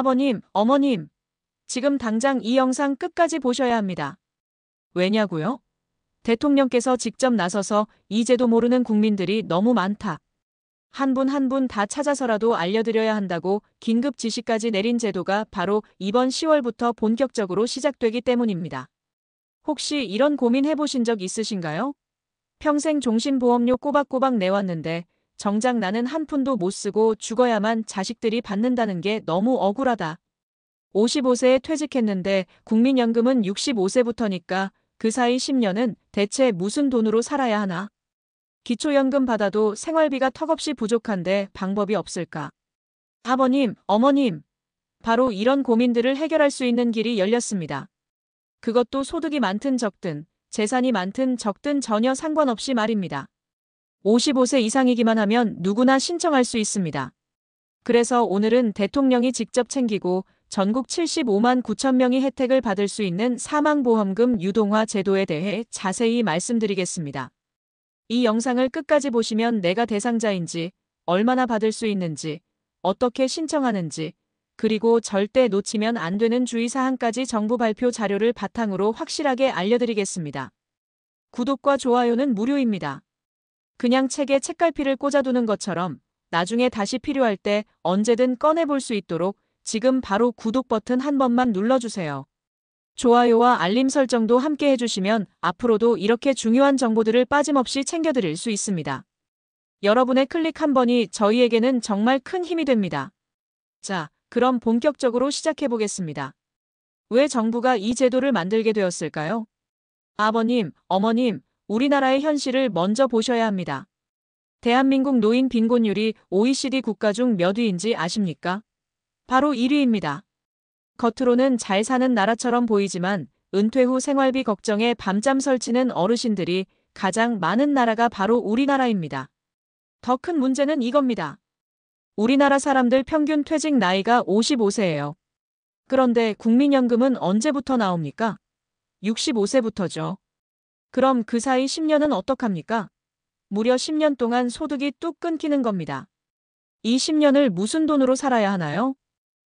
아버님, 어머님, 지금 당장 이 영상 끝까지 보셔야 합니다. 왜냐고요? 대통령께서 직접 나서서 이 제도 모르는 국민들이 너무 많다. 한 분 한 분 다 찾아서라도 알려드려야 한다고 긴급 지시까지 내린 제도가 바로 이번 10월부터 본격적으로 시작되기 때문입니다. 혹시 이런 고민 해보신 적 있으신가요? 평생 종신보험료 꼬박꼬박 내왔는데 정작 나는 한 푼도 못 쓰고 죽어야만 자식들이 받는다는 게 너무 억울하다. 55세에 퇴직했는데 국민연금은 65세부터니까 그 사이 10년은 대체 무슨 돈으로 살아야 하나? 기초연금 받아도 생활비가 턱없이 부족한데 방법이 없을까? 아버님, 어머님, 바로 이런 고민들을 해결할 수 있는 길이 열렸습니다. 그것도 소득이 많든 적든, 재산이 많든 적든 전혀 상관없이 말입니다. 55세 이상이기만 하면 누구나 신청할 수 있습니다. 그래서 오늘은 대통령이 직접 챙기고 전국 75만 9천 명이 혜택을 받을 수 있는 사망보험금 유동화 제도에 대해 자세히 말씀드리겠습니다. 이 영상을 끝까지 보시면 내가 대상자인지, 얼마나 받을 수 있는지, 어떻게 신청하는지, 그리고 절대 놓치면 안 되는 주의사항까지 정부 발표 자료를 바탕으로 확실하게 알려드리겠습니다. 구독과 좋아요는 무료입니다. 그냥 책에 책갈피를 꽂아두는 것처럼 나중에 다시 필요할 때 언제든 꺼내볼 수 있도록 지금 바로 구독 버튼 한 번만 눌러주세요. 좋아요와 알림 설정도 함께 해주시면 앞으로도 이렇게 중요한 정보들을 빠짐없이 챙겨드릴 수 있습니다. 여러분의 클릭 한 번이 저희에게는 정말 큰 힘이 됩니다. 자, 그럼 본격적으로 시작해보겠습니다. 왜 정부가 이 제도를 만들게 되었을까요? 아버님, 어머님, 우리나라의 현실을 먼저 보셔야 합니다. 대한민국 노인 빈곤율이 OECD 국가 중 몇 위인지 아십니까? 바로 1위입니다. 겉으로는 잘 사는 나라처럼 보이지만 은퇴 후 생활비 걱정에 밤잠 설치는 어르신들이 가장 많은 나라가 바로 우리나라입니다. 더 큰 문제는 이겁니다. 우리나라 사람들 평균 퇴직 나이가 55세예요. 그런데 국민연금은 언제부터 나옵니까? 65세부터죠. 그럼 그 사이 10년은 어떡합니까? 무려 10년 동안 소득이 뚝 끊기는 겁니다. 이 10년을 무슨 돈으로 살아야 하나요?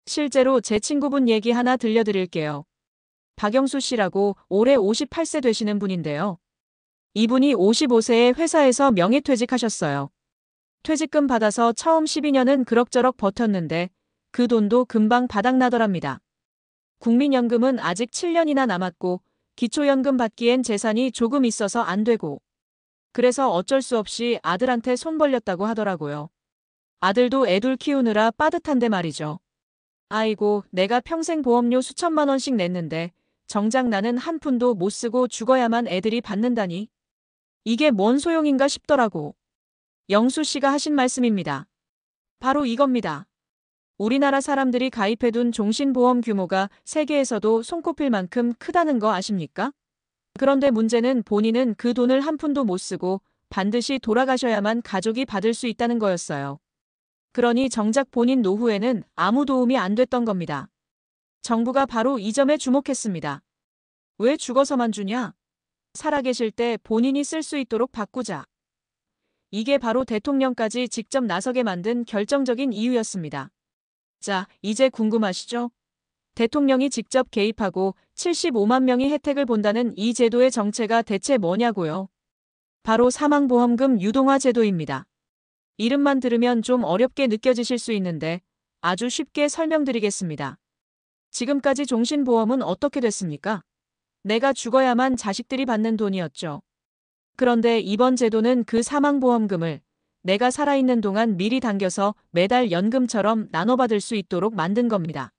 실제로 제 친구분 얘기 하나 들려드릴게요. 박영수 씨라고 올해 58세 되시는 분인데요. 이분이 55세에 회사에서 명예퇴직하셨어요. 퇴직금 받아서 처음 12년은 그럭저럭 버텼는데 그 돈도 금방 바닥나더랍니다. 국민연금은 아직 7년이나 남았고 기초연금 받기엔 재산이 조금 있어서 안 되고 그래서 어쩔 수 없이 아들한테 손 벌렸다고 하더라고요. 아들도 애둘 키우느라 빠듯한데 말이죠. 아이고, 내가 평생 보험료 수천만 원씩 냈는데 정작 나는 한 푼도 못 쓰고 죽어야만 애들이 받는다니. 이게 뭔 소용인가 싶더라고. 영수 씨가 하신 말씀입니다. 바로 이겁니다. 우리나라 사람들이 가입해둔 종신보험 규모가 세계에서도 손꼽힐 만큼 크다는 거 아십니까? 그런데 문제는 본인은 그 돈을 한 푼도 못 쓰고 반드시 돌아가셔야만 가족이 받을 수 있다는 거였어요. 그러니 정작 본인 노후에는 아무 도움이 안 됐던 겁니다. 정부가 바로 이 점에 주목했습니다. 왜 죽어서만 주냐? 살아계실 때 본인이 쓸 수 있도록 바꾸자. 이게 바로 대통령까지 직접 나서게 만든 결정적인 이유였습니다. 자, 이제 궁금하시죠? 대통령이 직접 개입하고 75만 명이 혜택을 본다는 이 제도의 정체가 대체 뭐냐고요? 바로 사망보험금 유동화 제도입니다. 이름만 들으면 좀 어렵게 느껴지실 수 있는데 아주 쉽게 설명드리겠습니다. 지금까지 종신보험은 어떻게 됐습니까? 내가 죽어야만 자식들이 받는 돈이었죠. 그런데 이번 제도는 그 사망보험금을 내가 살아있는 동안 미리 당겨서 매달 연금처럼 나눠받을 수 있도록 만든 겁니다.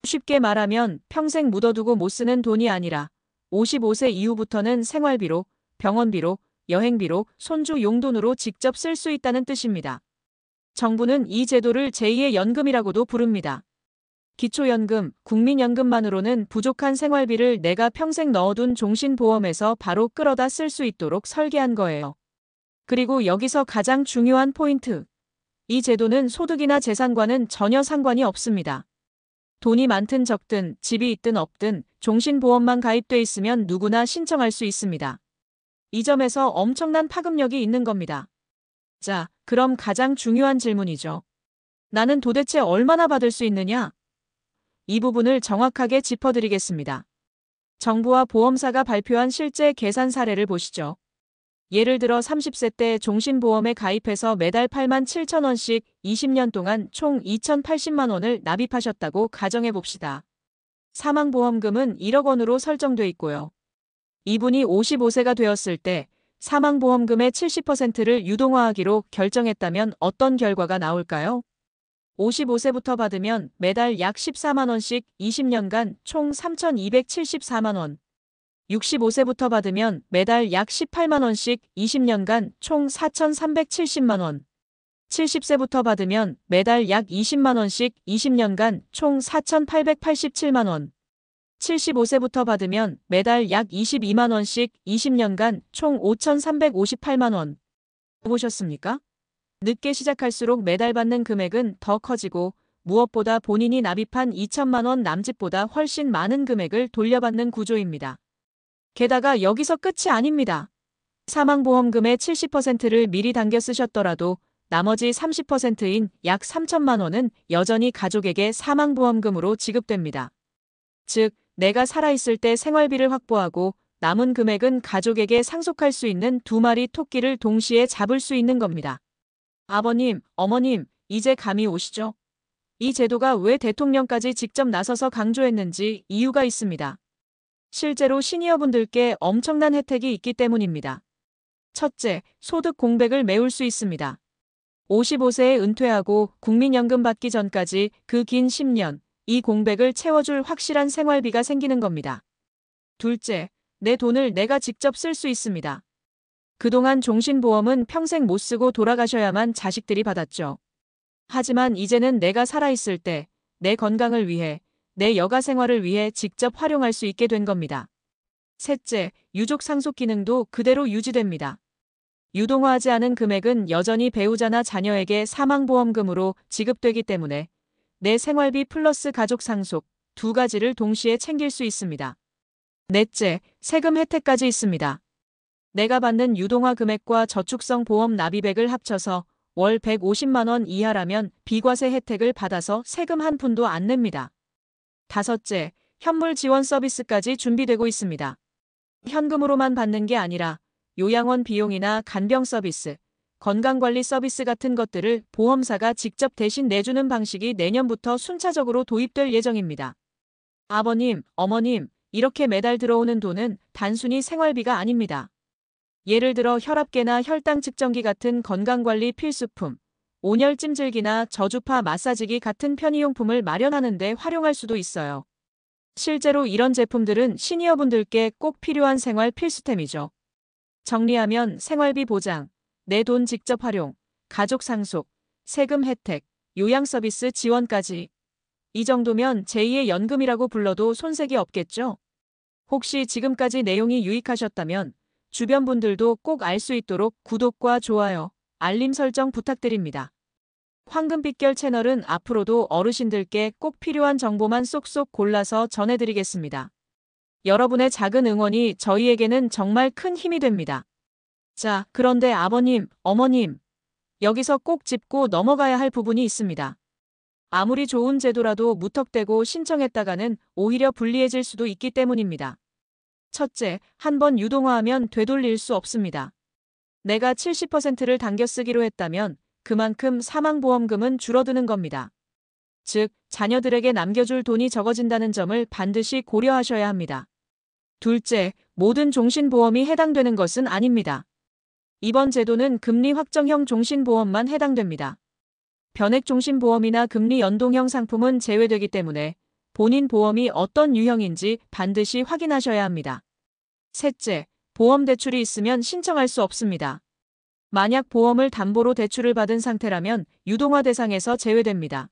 쉽게 말하면 평생 묻어두고 못 쓰는 돈이 아니라 55세 이후부터는 생활비로, 병원비로, 여행비로, 손주 용돈으로 직접 쓸 수 있다는 뜻입니다. 정부는 이 제도를 제2의 연금이라고도 부릅니다. 기초연금, 국민연금만으로는 부족한 생활비를 내가 평생 넣어둔 종신보험에서 바로 끌어다 쓸 수 있도록 설계한 거예요. 그리고 여기서 가장 중요한 포인트. 이 제도는 소득이나 재산과는 전혀 상관이 없습니다. 돈이 많든 적든, 집이 있든 없든 종신보험만 가입돼 있으면 누구나 신청할 수 있습니다. 이 점에서 엄청난 파급력이 있는 겁니다. 자, 그럼 가장 중요한 질문이죠. 나는 도대체 얼마나 받을 수 있느냐? 이 부분을 정확하게 짚어드리겠습니다. 정부와 보험사가 발표한 실제 계산 사례를 보시죠. 예를 들어 30세 때 종신보험에 가입해서 매달 8만 7천 원씩 20년 동안 총 2,080만 원을 납입하셨다고 가정해 봅시다. 사망보험금은 1억 원으로 설정돼 있고요. 이분이 55세가 되었을 때 사망보험금의 70%를 유동화하기로 결정했다면 어떤 결과가 나올까요? 55세부터 받으면 매달 약 14만 원씩 20년간 총 3,274만 원. 65세부터 받으면 매달 약 18만 원씩 20년간 총 4,370만 원. 70세부터 받으면 매달 약 20만 원씩 20년간 총 4,887만 원. 75세부터 받으면 매달 약 22만 원씩 20년간 총 5,358만 원. 보셨습니까? 늦게 시작할수록 매달 받는 금액은 더 커지고 무엇보다 본인이 납입한 2천만 원 남짓보다 훨씬 많은 금액을 돌려받는 구조입니다. 게다가 여기서 끝이 아닙니다. 사망보험금의 70%를 미리 당겨 쓰셨더라도 나머지 30%인 약 3천만 원은 여전히 가족에게 사망보험금으로 지급됩니다. 즉, 내가 살아있을 때 생활비를 확보하고 남은 금액은 가족에게 상속할 수 있는 두 마리 토끼를 동시에 잡을 수 있는 겁니다. 아버님, 어머님, 이제 감이 오시죠? 이 제도가 왜 대통령까지 직접 나서서 강조했는지 이유가 있습니다. 실제로 시니어분들께 엄청난 혜택이 있기 때문입니다. 첫째, 소득 공백을 메울 수 있습니다. 55세에 은퇴하고 국민연금 받기 전까지 그 긴 10년, 이 공백을 채워줄 확실한 생활비가 생기는 겁니다. 둘째, 내 돈을 내가 직접 쓸 수 있습니다. 그동안 종신보험은 평생 못 쓰고 돌아가셔야만 자식들이 받았죠. 하지만 이제는 내가 살아있을 때 내 건강을 위해, 내 여가 생활을 위해 직접 활용할 수 있게 된 겁니다. 셋째, 유족 상속 기능도 그대로 유지됩니다. 유동화하지 않은 금액은 여전히 배우자나 자녀에게 사망보험금으로 지급되기 때문에 내 생활비 플러스 가족 상속 두 가지를 동시에 챙길 수 있습니다. 넷째, 세금 혜택까지 있습니다. 내가 받는 유동화 금액과 저축성 보험 납입액을 합쳐서 월 150만 원 이하라면 비과세 혜택을 받아서 세금 한 푼도 안 냅니다. 다섯째, 현물 지원 서비스까지 준비되고 있습니다. 현금으로만 받는 게 아니라 요양원 비용이나 간병 서비스, 건강관리 서비스 같은 것들을 보험사가 직접 대신 내주는 방식이 내년부터 순차적으로 도입될 예정입니다. 아버님, 어머님, 이렇게 매달 들어오는 돈은 단순히 생활비가 아닙니다. 예를 들어 혈압계나 혈당 측정기 같은 건강관리 필수품, 온열 찜질기나 저주파 마사지기 같은 편의용품을 마련하는 데 활용할 수도 있어요. 실제로 이런 제품들은 시니어분들께 꼭 필요한 생활 필수템이죠. 정리하면 생활비 보장, 내 돈 직접 활용, 가족 상속, 세금 혜택, 요양 서비스 지원까지. 이 정도면 제2의 연금이라고 불러도 손색이 없겠죠? 혹시 지금까지 내용이 유익하셨다면 주변 분들도 꼭 알 수 있도록 구독과 좋아요, 알림 설정 부탁드립니다. 황금빛결 채널은 앞으로도 어르신들께 꼭 필요한 정보만 쏙쏙 골라서 전해드리겠습니다. 여러분의 작은 응원이 저희에게는 정말 큰 힘이 됩니다. 자, 그런데 아버님, 어머님, 여기서 꼭 짚고 넘어가야 할 부분이 있습니다. 아무리 좋은 제도라도 무턱대고 신청했다가는 오히려 불리해질 수도 있기 때문입니다. 첫째, 한번 유동화하면 되돌릴 수 없습니다. 내가 70%를 당겨 쓰기로 했다면 그만큼 사망보험금은 줄어드는 겁니다. 즉, 자녀들에게 남겨줄 돈이 적어진다는 점을 반드시 고려하셔야 합니다. 둘째, 모든 종신보험이 해당되는 것은 아닙니다. 이번 제도는 금리 확정형 종신보험만 해당됩니다. 변액종신보험이나 금리 연동형 상품은 제외되기 때문에 본인 보험이 어떤 유형인지 반드시 확인하셔야 합니다. 셋째, 보험 대출이 있으면 신청할 수 없습니다. 만약 보험을 담보로 대출을 받은 상태라면 유동화 대상에서 제외됩니다.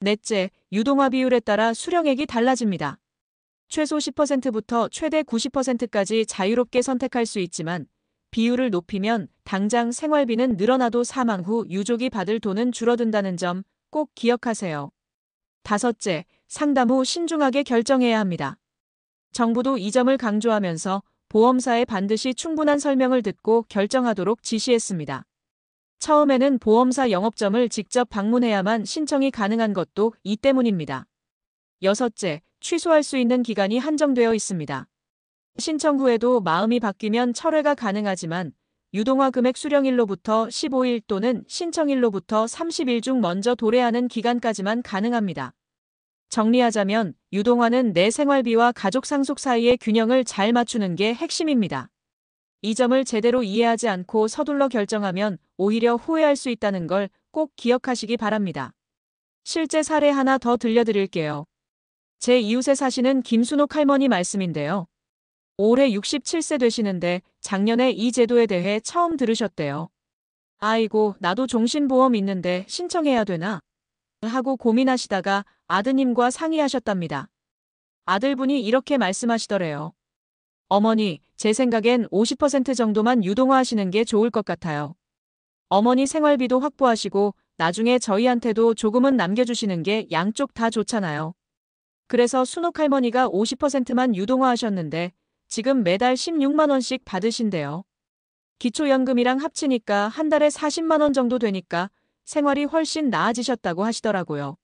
넷째, 유동화 비율에 따라 수령액이 달라집니다. 최소 10%부터 최대 90%까지 자유롭게 선택할 수 있지만 비율을 높이면 당장 생활비는 늘어나도 사망 후 유족이 받을 돈은 줄어든다는 점 꼭 기억하세요. 다섯째, 상담 후 신중하게 결정해야 합니다. 정부도 이 점을 강조하면서 보험사에 반드시 충분한 설명을 듣고 결정하도록 지시했습니다. 처음에는 보험사 영업점을 직접 방문해야만 신청이 가능한 것도 이 때문입니다. 여섯째, 취소할 수 있는 기간이 한정되어 있습니다. 신청 후에도 마음이 바뀌면 철회가 가능하지만 유동화 금액 수령일로부터 15일 또는 신청일로부터 30일 중 먼저 도래하는 기간까지만 가능합니다. 정리하자면 유동화는 내 생활비와 가족 상속 사이의 균형을 잘 맞추는 게 핵심입니다. 이 점을 제대로 이해하지 않고 서둘러 결정하면 오히려 후회할 수 있다는 걸 꼭 기억하시기 바랍니다. 실제 사례 하나 더 들려드릴게요. 제 이웃에 사시는 김순옥 할머니 말씀인데요. 올해 67세 되시는데 작년에 이 제도에 대해 처음 들으셨대요. 아이고, 나도 종신보험 있는데 신청해야 되나? 하고 고민하시다가 아드님과 상의하셨답니다. 아들분이 이렇게 말씀하시더래요. 어머니, 제 생각엔 50% 정도만 유동화하시는 게 좋을 것 같아요. 어머니 생활비도 확보하시고 나중에 저희한테도 조금은 남겨주시는 게 양쪽 다 좋잖아요. 그래서 순옥 할머니가 50%만 유동화하셨는데 지금 매달 16만 원씩 받으신대요. 기초연금이랑 합치니까 한 달에 40만 원 정도 되니까 생활이 훨씬 나아지셨다고 하시더라고요.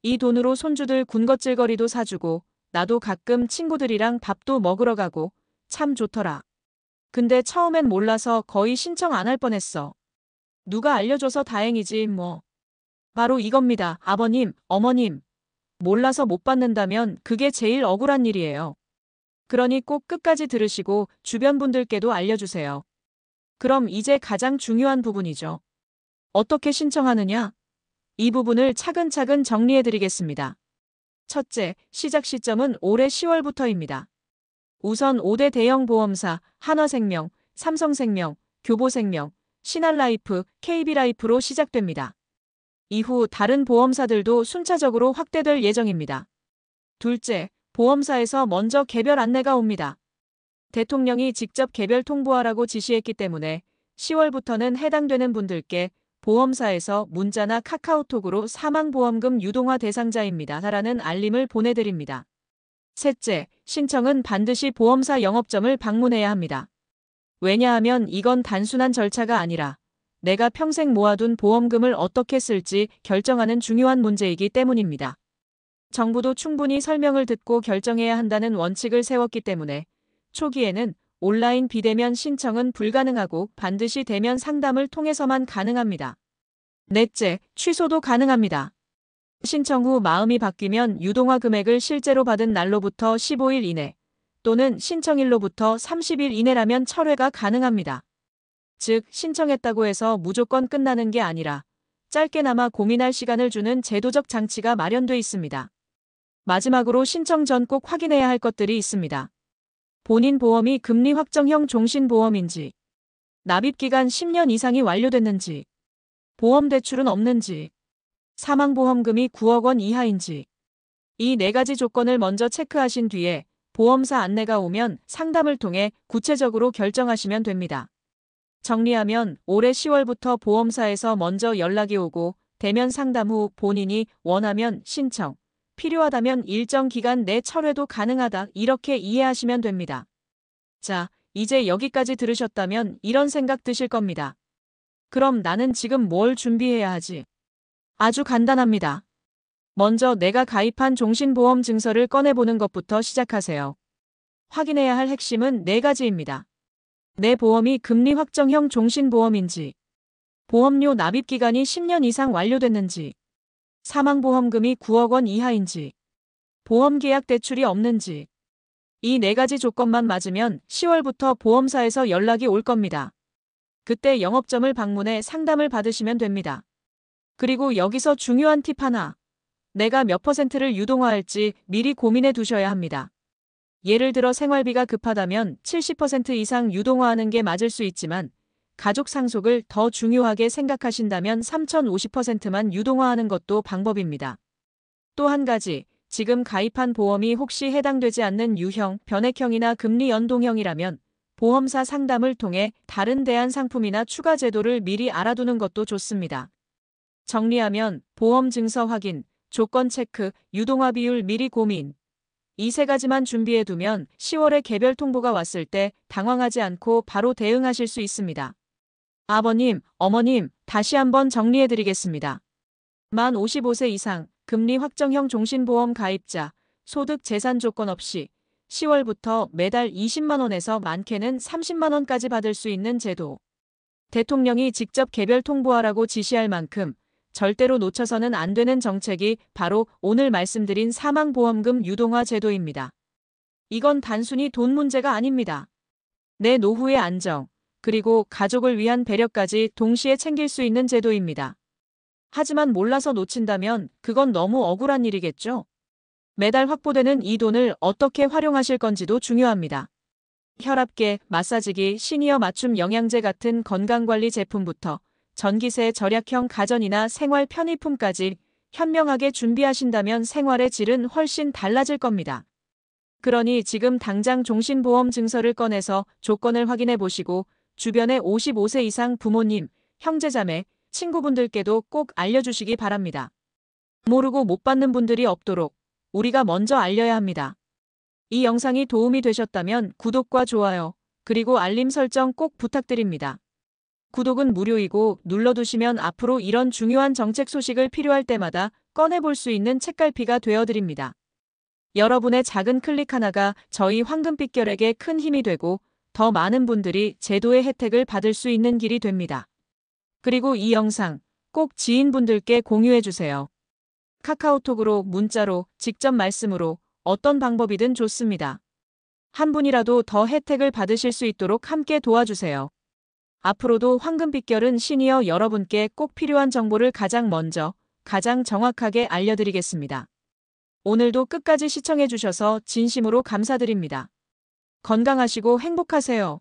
이 돈으로 손주들 군것질거리도 사주고 나도 가끔 친구들이랑 밥도 먹으러 가고 참 좋더라. 근데 처음엔 몰라서 거의 신청 안 할 뻔했어. 누가 알려줘서 다행이지 뭐. 바로 이겁니다. 아버님, 어머님. 몰라서 못 받는다면 그게 제일 억울한 일이에요. 그러니 꼭 끝까지 들으시고 주변 분들께도 알려주세요. 그럼 이제 가장 중요한 부분이죠. 어떻게 신청하느냐? 이 부분을 차근차근 정리해드리겠습니다. 첫째, 시작 시점은 올해 10월부터입니다. 우선 5대 대형 보험사 한화생명, 삼성생명, 교보생명, 신한라이프, KB라이프로 시작됩니다. 이후 다른 보험사들도 순차적으로 확대될 예정입니다. 둘째, 보험사에서 먼저 개별 안내가 옵니다. 대통령이 직접 개별 통보하라고 지시했기 때문에 10월부터는 해당되는 분들께 보험사에서 문자나 카카오톡으로 사망보험금 유동화 대상자입니다. 라는 알림을 보내드립니다. 셋째, 신청은 반드시 보험사 영업점을 방문해야 합니다. 왜냐하면 이건 단순한 절차가 아니라 내가 평생 모아둔 보험금을 어떻게 쓸지 결정하는 중요한 문제이기 때문입니다. 정부도 충분히 설명을 듣고 결정해야 한다는 원칙을 세웠기 때문에 초기에는 온라인 비대면 신청은 불가능하고 반드시 대면 상담을 통해서만 가능합니다. 넷째, 취소도 가능합니다. 신청 후 마음이 바뀌면 유동화 금액을 실제로 받은 날로부터 15일 이내 또는 신청일로부터 30일 이내라면 철회가 가능합니다. 즉, 신청했다고 해서 무조건 끝나는 게 아니라 짧게나마 고민할 시간을 주는 제도적 장치가 마련돼 있습니다. 마지막으로 신청 전 꼭 확인해야 할 것들이 있습니다. 본인 보험이 금리 확정형 종신보험인지, 납입기간 10년 이상이 완료됐는지, 보험 대출은 없는지, 사망보험금이 9억 원 이하인지, 이 4가지 조건을 먼저 체크하신 뒤에 보험사 안내가 오면 상담을 통해 구체적으로 결정하시면 됩니다. 정리하면 올해 10월부터 보험사에서 먼저 연락이 오고 대면 상담 후 본인이 원하면 신청, 필요하다면 일정 기간 내 철회도 가능하다 이렇게 이해하시면 됩니다. 자, 이제 여기까지 들으셨다면 이런 생각 드실 겁니다. 그럼 나는 지금 뭘 준비해야 하지? 아주 간단합니다. 먼저 내가 가입한 종신보험 증서를 꺼내보는 것부터 시작하세요. 확인해야 할 핵심은 4가지입니다. 내 보험이 금리 확정형 종신보험인지, 보험료 납입기간이 10년 이상 완료됐는지, 사망보험금이 9억 원 이하인지, 보험계약 대출이 없는지. 이 4가지 조건만 맞으면 10월부터 보험사에서 연락이 올 겁니다. 그때 영업점을 방문해 상담을 받으시면 됩니다. 그리고 여기서 중요한 팁 하나. 내가 몇 %를 유동화할지 미리 고민해 두셔야 합니다. 예를 들어 생활비가 급하다면 70% 이상 유동화하는 게 맞을 수 있지만 가족 상속을 더 중요하게 생각하신다면 3050%만 유동화하는 것도 방법입니다. 또 한 가지, 지금 가입한 보험이 혹시 해당되지 않는 유형, 변액형이나 금리 연동형이라면 보험사 상담을 통해 다른 대안 상품이나 추가 제도를 미리 알아두는 것도 좋습니다. 정리하면 보험 증서 확인, 조건 체크, 유동화 비율 미리 고민. 이 3가지만 준비해두면 10월에 개별 통보가 왔을 때 당황하지 않고 바로 대응하실 수 있습니다. 아버님, 어머님, 다시 한번 정리해드리겠습니다. 만 55세 이상, 금리 확정형 종신보험 가입자, 소득 재산 조건 없이 10월부터 매달 20만 원에서 많게는 30만 원까지 받을 수 있는 제도. 대통령이 직접 개별 통보하라고 지시할 만큼 절대로 놓쳐서는 안 되는 정책이 바로 오늘 말씀드린 사망보험금 유동화 제도입니다. 이건 단순히 돈 문제가 아닙니다. 내 노후의 안정, 그리고 가족을 위한 배려까지 동시에 챙길 수 있는 제도입니다. 하지만 몰라서 놓친다면 그건 너무 억울한 일이겠죠? 매달 확보되는 이 돈을 어떻게 활용하실 건지도 중요합니다. 혈압계, 마사지기, 시니어 맞춤 영양제 같은 건강관리 제품부터 전기세 절약형 가전이나 생활 편의품까지 현명하게 준비하신다면 생활의 질은 훨씬 달라질 겁니다. 그러니 지금 당장 종신보험 증서를 꺼내서 조건을 확인해 보시고 주변의 55세 이상 부모님, 형제자매, 친구분들께도 꼭 알려주시기 바랍니다. 모르고 못 받는 분들이 없도록 우리가 먼저 알려야 합니다. 이 영상이 도움이 되셨다면 구독과 좋아요, 그리고 알림 설정 꼭 부탁드립니다. 구독은 무료이고 눌러두시면 앞으로 이런 중요한 정책 소식을 필요할 때마다 꺼내볼 수 있는 책갈피가 되어드립니다. 여러분의 작은 클릭 하나가 저희 황금빛결에게 큰 힘이 되고 더 많은 분들이 제도의 혜택을 받을 수 있는 길이 됩니다. 그리고 이 영상 꼭 지인분들께 공유해주세요. 카카오톡으로, 문자로, 직접 말씀으로 어떤 방법이든 좋습니다. 한 분이라도 더 혜택을 받으실 수 있도록 함께 도와주세요. 앞으로도 황금빛결은 시니어 여러분께 꼭 필요한 정보를 가장 먼저, 가장 정확하게 알려드리겠습니다. 오늘도 끝까지 시청해주셔서 진심으로 감사드립니다. 건강하시고 행복하세요.